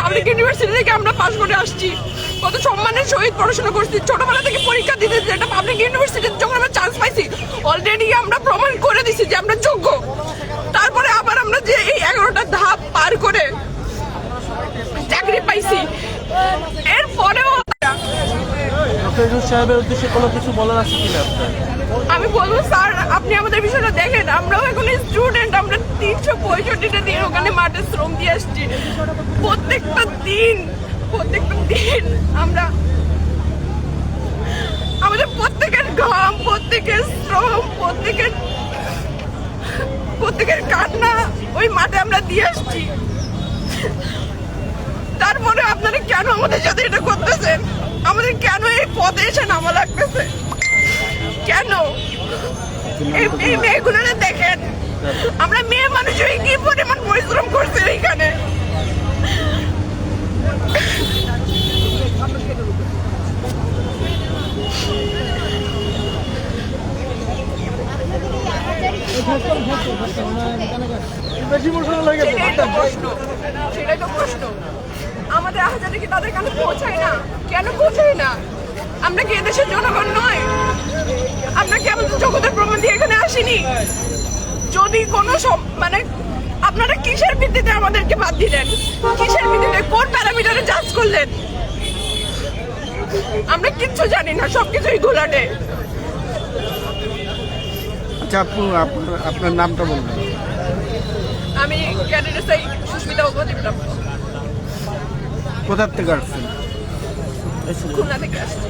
Public university থেকে আমরা পাশ করে আসছি, কত সম্মানের সহিত পড়াশোনা করছি, ছোটবেলা থেকে পরীক্ষা দিতে একটা পাবলিক ইউনিভার্সিটিতে যখন আমরা চান্স পাইছি অলরেডি আমরা প্রমাণ করে দিছি যে আমরা যোগ্য। তারপরে আবার আমরা যে এই 11টা ধাপ পার করে চাকরি পাইছি, এরপরেও সাহেবের উদ্দেশ্যে কোনো কিছু বলার আছে কিনা আপনার? আমি বলবো স্যার আপনি আমাদের বিষয়টা দেখেন, আমরাও এখন স্টুডেন্ট, আমরা 365টা দিন ওখানে মাঠে শ্রম দিয়ে আসছি। প্রত্যেকটা দিন আমরা আমাদের প্রত্যেকের ঘাম, প্রত্যেকের শ্রম, প্রত্যেকের কান্না ওই মাঠে আমরা দিয়ে আসছি। তারপরে আপনারা কেন আমাদের সাথে এটা করতেছেন? আমাদের কেন এই পথে এসে নামা লাগতেছে? কেন এই মেয়েগুলো দেখেন, আমরা মেয়ে মানুষ হয়ে কি পরিমাণ পরিশ্রম করছি ওইখানে। সেটাই তো প্রশ্ন, আমাদের আহ্বানে কি তাদের কাছে পৌঁছায় না? কেন পৌঁছায় না? আমরা কি এদেশের জনগণ নয়? আমরা কি আমাদের জগতের প্রমাণ দিয়ে এখানে আসিনি? যদি কোনো মানে আপনারা কিসের ভিত্তিতে আমাদেরকে বাদ দিলেন? কিসের ভিত্তিতে, কোন প্যারামিটারে জাজ করলেন? আমরা কিচ্ছু জানি না, সবকিছুই ঘোলাটে। আচ্ছা আপু, আপনার নামটা বলবেন? আমি ক্যান্ডিডেট সুস্মিতা উপজীবন, কোথা থেকে আসছেন? খুলনা থেকে আসছি।